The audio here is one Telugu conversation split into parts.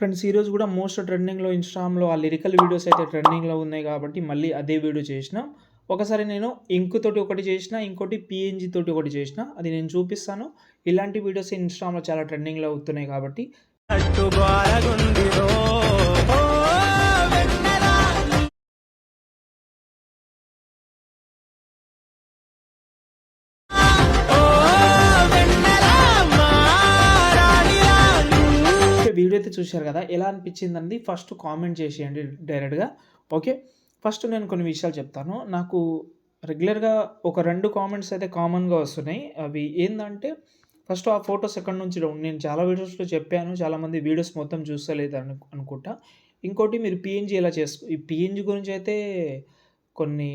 ఫ్రెండ్స్ ఈరోజు కూడా మోస్ట్ ట్రెండింగ్లో ఇన్స్టాగ్రామ్లో ఆ లిరికల్ వీడియోస్ అయితే ట్రెండింగ్లో ఉన్నాయి కాబట్టి మళ్ళీ అదే వీడియో చేసిన. ఒకసారి నేను ఇంక్ తోటి ఒకటి చేసిన, ఇంకోటి పిఎన్జి తోటి ఒకటి చేసిన, అది నేను చూపిస్తాను. ఇలాంటి వీడియోస్ ఇన్స్టాగ్రామ్లో చాలా ట్రెండింగ్లో అవుతున్నాయి కాబట్టి వీడియో అయితే చూశారు కదా, ఎలా అనిపించిందండి ఫస్ట్ కామెంట్ చేసేయండి డైరెక్ట్గా. ఓకే, ఫస్ట్ నేను కొన్ని విషయాలు చెప్తాను. నాకు రెగ్యులర్గా ఒక 2 కామెంట్స్ అయితే కామన్గా వస్తున్నాయి. అవి ఏంటంటే, ఫస్ట్ ఆ ఫొటోస్ ఎక్కడి నుంచి నేను చాలా వీడియోస్లో చెప్పాను, చాలామంది వీడియోస్ మొత్తం చూస్తలేదు అనుకుంటా. ఇంకోటి మీరు పిఎన్జి ఎలా ఈ పిఎన్జి గురించి అయితే కొన్ని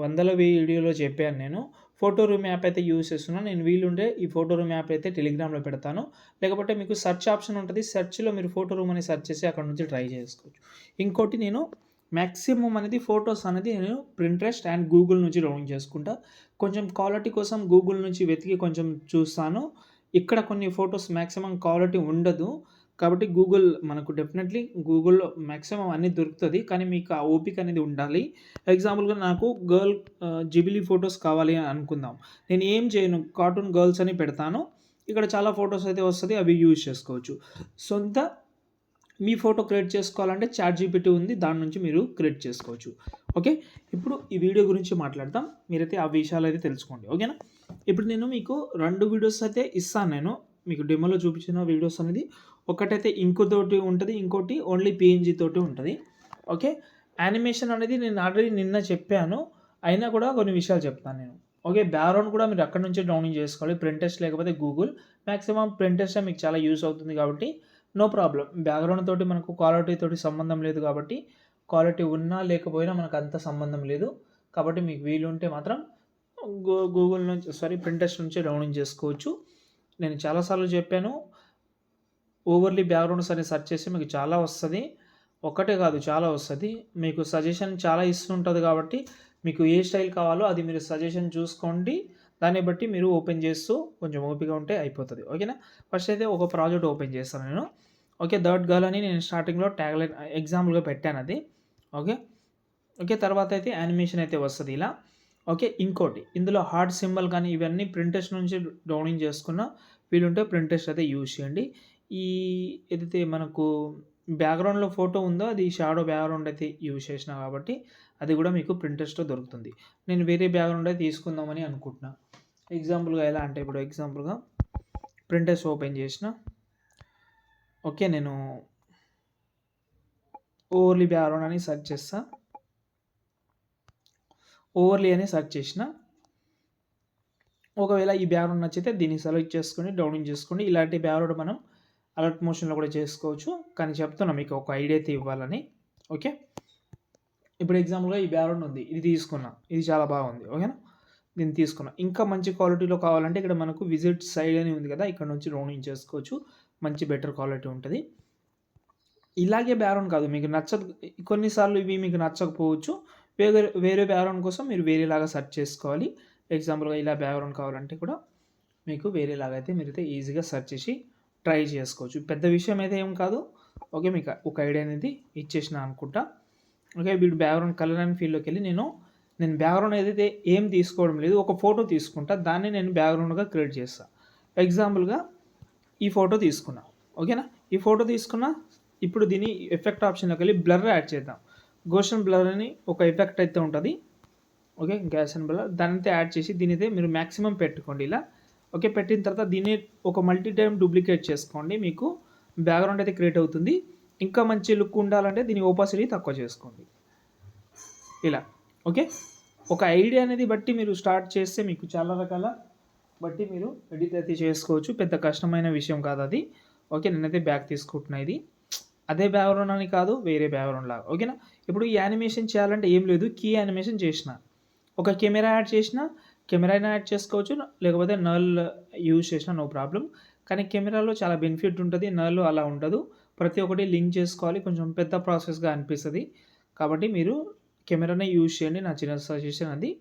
వందల వీడియోలో చెప్పాను నేను. ఫోటో రూమ్ యాప్ అయితే యూజ్ చేస్తున్నాను నేను. వీలుంటే ఈ ఫోటో రూమ్ యాప్ అయితే టెలిగ్రామ్లో పెడతాను. లేకపోతే మీకు సెర్చ్ ఆప్షన్ ఉంటుంది, సెర్చ్లో మీరు ఫోటో రూమ్ అని సెర్చ్ చేసి అక్కడ నుంచి ట్రై చేసుకోవచ్చు. ఇంకోటి నేను మ్యాక్సిమం అనేది ఫొటోస్ అనేది నేను ప్రింట్రెస్ట్ అండ్ గూగుల్ నుంచి డౌన్లోడ్ చేసుకుంటా. కొంచెం క్వాలిటీ కోసం గూగుల్ నుంచి వెతికి కొంచెం చూస్తాను. ఇక్కడ కొన్ని ఫొటోస్ మ్యాక్సిమం క్వాలిటీ ఉండదు కాబట్టి మనకు డెఫినెట్లీ గూగుల్‌లో మ్యాక్సిమం అన్నీ దొరుకుతది. కానీ మీకు ఆ ఓపిక అనేది ఉండాలి. ఎగ్జాంపుల్‌గా నాకు జిబిలీ ఫోటోస్ కావాలి అని అనుకుందాం. నేను ఏం చేయను, కార్టూన్ గర్ల్స్ అని పెడతాను. ఇక్కడ చాలా ఫోటోస్ అయితే వస్తది, అవి యూజ్ చేసుకోవచ్చు. సొంత మీ ఫోటో క్రియేట్ చేసుకోవాలంటే చాట్‌జీపీటీ ఉంది, దాని నుంచి మీరు క్రియేట్ చేసుకోవచ్చు. ఓకే, ఇప్పుడు ఈ వీడియో గురించి మాట్లాడదాం. మీరైతే ఆ విషయాలైతే తెలుసుకోండి. ఓకేనా? ఇప్పుడు నేను మీకు 2 వీడియోస్ అయితే ఇస్తాను నేను. మీకు డెమోలో చూపించిన వీడియోస్ అనేది ఒకటైతే ఇంక్ తోటి ఉంటుంది, ఇంకోటి ఓన్లీ పిఎన్జి తోటి ఉంటుంది. ఓకే, యానిమేషన్ అనేది నేను ఆల్రెడీ నిన్న చెప్పాను, అయినా కూడా కొన్ని విషయాలు చెప్తాను నేను. ఓకే, బ్యాక్‌గ్రౌండ్ కూడా మీరు అక్కడి నుంచే డౌన్లోడ్ చేసుకోవాలి. ప్రింటెస్ట్ లేకపోతే గూగుల్. మ్యాక్సిమం ప్రింటెస్టే మీకు చాలా యూజ్ అవుతుంది కాబట్టి నో ప్రాబ్లమ్. బ్యాక్‌గ్రౌండ్ తోటి మనకు క్వాలిటీ తోటి సంబంధం లేదు కాబట్టి, క్వాలిటీ ఉన్నా లేకపోయినా మనకు అంత సంబంధం లేదు. కాబట్టి మీకు వీలుంటే మాత్రం గూగుల్ నుంచి ప్రింటెస్ట్ నుంచే డౌన్లోడ్ చేసుకోవచ్చు. నేను చాలాసార్లు చెప్పాను, ఓవర్లీ బ్యాక్‌గ్రౌండ్స్ అని సెర్చ్ చేస్తే మీకు చాలా వస్తది. ఒకటే కాదు, చాలా వస్తది. మీకు సజెషన్ చాలా ఇస్తుంటది కాబట్టి మీకు ఏ స్టైల్ కావాలో అది మీరు సజెషన్ చూసుకోండి. దాన్ని బట్టి మీరు ఓపెన్ చేస్తూ కొంచెం ఓపిక ఉంటే అయిపోతది. ఓకేనా? ఫస్ట్ అయితే ఒక ప్రాజెక్ట్ ఓపెన్ చేస్తాను నేను. ఓకే, దట్ గర్ల్ అని నేను స్టార్టింగ్‌లో ట్యాగ్‌లైన్ ఎగ్జాంపుల్‌గా పెట్టాను అది. ఓకే. ఓకే, తర్వాత అయితే యానిమేషన్ అయితే వస్తది ఇలా. ఓకే, ఇంకోటి ఇందులో హార్ట్ సింబల్ కానీ ఇవన్నీ ప్రింటెస్ట్ నుంచి డౌన్లోడ్ చేసుకున్న వీలుంటే ప్రింటెస్ట్ అయితే యూజ్ చేయండి. ఈ ఏదైతే మనకు బ్యాక్‌గ్రౌండ్‌లో ఫోటో ఉందో అది షాడో బ్యాక్‌గ్రౌండ్ అయితే యూజ్ చేసినా కాబట్టి అది కూడా మీకు ప్రింటెస్ట్‌లో దొరుకుతుంది. నేను వేరే బ్యాక్‌గ్రౌండ్ అయితే తీసుకుందామని అనుకుంటున్నా. ఎగ్జాంపుల్‌గా ఎలా అంటే, ఇప్పుడు ఎగ్జాంపుల్‌గా ప్రింటెస్ట్ ఓపెన్ చేసిన. ఓకే, నేను ఓవర్లీ బ్యాక్‌గ్రౌండ్ అని సెర్చ్ చేస్తా. ఓవర్లీ అని సెర్చ్ చేసిన. ఒకవేళ ఈ బ్యాక్‌గ్రౌండ్ నచ్చితే దీన్ని సెలెక్ట్ చేసుకొని డౌన్లోడ్ చేసుకోండి. ఇలాంటి బ్యాక్‌గ్రౌండ్ మనం అలర్ట్ మోషన్‌లో కూడా చేసుకోవచ్చు. కానీ చెప్తున్నా మీకు ఒక ఐడియా అయితే ఇవ్వాలని. ఓకే, ఇప్పుడు ఎగ్జాంపుల్‌గా ఈ బ్యాక్‌గ్రౌండ్ ఉంది, ఇది తీసుకున్నా. ఇది చాలా బాగుంది. ఓకేనా? దీన్ని తీసుకున్నా. ఇంకా మంచి క్వాలిటీలో కావాలంటే ఇక్కడ మనకు విజిట్ సైడ్ అని ఉంది కదా, ఇక్కడ నుంచి డౌన్లోడ్ చేసుకోవచ్చు. మంచి బెటర్ క్వాలిటీ ఉంటది. ఇలాగే బ్యాక్‌గ్రౌండ్ కాదు, మీకు నచ్చదు, కొన్నిసార్లు ఇవి మీకు నచ్చకపోవచ్చు. వేరే బ్యాక్‌గ్రౌండ్ కోసం మీరు వేరేలాగా సెర్చ్ చేసుకోవాలి. ఎగ్జాంపుల్‌గా ఇలా బ్యాక్‌గ్రౌండ్ కావాలంటే కూడా మీకు వేరేలాగా అయితే మీరైతే ఈజీగా సెర్చ్ చేసి ట్రై చేసుకోవచ్చు. పెద్ద విషయం అయితే ఏం కాదు. ఓకే, మీకు ఒక ఐడియా అనేది ఇచ్చేసిన అనుకుంటా. ఓకే, వీడు బ్యాక్‌గ్రౌండ్ కలర్ అండ్ ఫీల్డ్‌లోకి వెళ్ళి నేను బ్యాక్‌గ్రౌండ్ ఏదైతే ఏం తీసుకోవడం లేదు, ఒక ఫోటో తీసుకుంటా, దాన్ని నేను బ్యాక్‌గ్రౌండ్‌గా క్రియేట్ చేస్తా. ఎగ్జాంపుల్‌గా ఈ ఫోటో తీసుకున్నా. ఓకేనా? ఈ ఫోటో తీసుకున్నా. ఇప్పుడు దీన్ని ఎఫెక్ట్ ఆప్షన్‌లోకి వెళ్ళి బ్లర్ యాడ్ చేద్దాం. గోషన్ బ్లర్ అని ఒక ఎఫెక్ట్ అయితే ఉంటుంది. ఓకే, గోషన్ బ్లర్ దాన్నైతే యాడ్ చేసి దీనైతే మీరు మ్యాక్సిమం పెట్టుకోండి ఇలా. ఓకే, పెట్టిన తర్వాత దీన్ని ఒక మల్టీ టైమ్ డూప్లికేట్ చేసుకోండి. మీకు బ్యాక్‌గ్రౌండ్ అయితే క్రియేట్ అవుతుంది. ఇంకా మంచి లుక్ ఉండాలంటే దీని ఓపాసిటీ తక్కువ చేసుకోండి ఇలా. ఓకే, ఒక ఐడియా అనేది బట్టి మీరు స్టార్ట్ చేస్తే మీకు చాలా రకాల బట్టి మీరు ఎడిట్ అయితే చేసుకోవచ్చు. పెద్ద కష్టమైన విషయం కాదు అది. ఓకే, నేనైతే బ్యాక్ తీసుకుంటున్నా. ఇది అదే బ్యాక్‌గ్రౌండ్ అని కాదు, వేరే బ్యాక్‌గ్రౌండ్ లాగా. ఓకేనా? ఇప్పుడు ఈ యానిమేషన్ చేయాలంటే ఏం లేదు, కీ యానిమేషన్ చేసిన, ఒక కెమెరా యాడ్ చేసిన, కెమెరాని యాడ్ చేసుకోవచ్చు, లేకపోతే నల్ యూజ్ చేసినా నో ప్రాబ్లం. కానీ కెమెరాలో చాలా బెనిఫిట్ ఉంటుంది, నల్ అలా ఉండదు. ప్రతి ఒక్కటి లింక్ చేసుకోవాలి, కొంచెం పెద్ద ప్రాసెస్గా అనిపిస్తుంది. కాబట్టి మీరు కెమెరానే యూజ్ చేయండి, నా చిన్న సజెషన్ అది.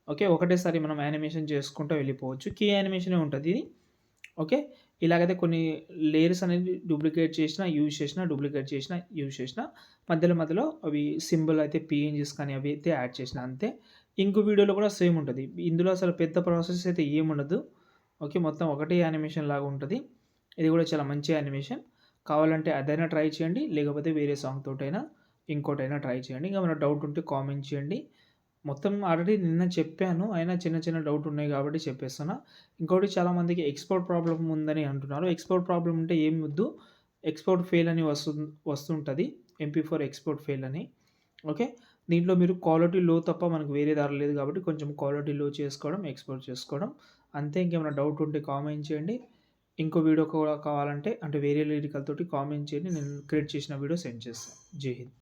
ఓకే, ఒకటేసారి మనం యానిమేషన్ చేసుకుంటూ వెళ్ళిపోవచ్చు. కీ యానిమేషనే ఉంటుంది ఇది. ఓకే, ఇలాగైతే కొన్ని లేయర్స్ అనేది డూప్లికేట్ చేసినా, యూజ్ చేసినా, డూప్లికేట్ చేసినా, యూజ్ చేసినా మధ్యలో మధ్యలో అవి సింబల్ అయితే పీఎన్‌జీస్ కానీ అవి అయితే యాడ్ చేసినా అంతే. ఇంకో వీడియోలో కూడా సేమ్ ఉంటది. ఇందులో అసలు పెద్ద ప్రాసెస్ అయితే ఏముండదు. ఓకే. మొత్తం ఒకటే యానిమేషన్ లాగా ఉంటది. ఇది కూడా చాలా మంచి యానిమేషన్. కావాలంటే అదైనా ట్రై చేయండి. లేకపోతే వేరే సాంగ్ తోటైనా ఇంకోటైనా ట్రై చేయండి. ఇంకేమైనా డౌట్ ఉంటే కామెంట్ చేయండి. మొత్తం ఆల్రెడీ నిన్న చెప్పాను. అయినా చిన్న చిన్న డౌట్ ఉన్నాయి కాబట్టి చెప్పేస్తున్నా. ఇంకోటి చాలామందికి ఎక్స్‌పోర్ట్ ప్రాబ్లమ్ ఉందని అంటున్నారు. ఎక్స్‌పోర్ట్ ప్రాబ్లమ్ ఉంటే ఏం వద్దు. ఎక్స్‌పోర్ట్ ఫెయిల్ అని వస్తుంటది. ఎంపీ4 ఎక్స్‌పోర్ట్ ఫెయిల్ అని. ఓకే. దీంట్లో మీరు క్వాలిటీ లో తప్ప మనకు వేరే దారి లేదు కాబట్టి కొంచెం క్వాలిటీ లో చేసుకోవడం, ఎక్స్‌పోర్ట్ చేసుకోవడం. అంతే. ఇంకేమైనా డౌట్ ఉంటే కామెంట్ చేయండి. ఇంకో వీడియో కూడా కావాలంటే అంటే వేరే లిరికల్ తోటి కామెంట్ చేయండి. నేను క్రియేట్ చేసిన వీడియో సెండ్ చేస్తాను. జై హింద్.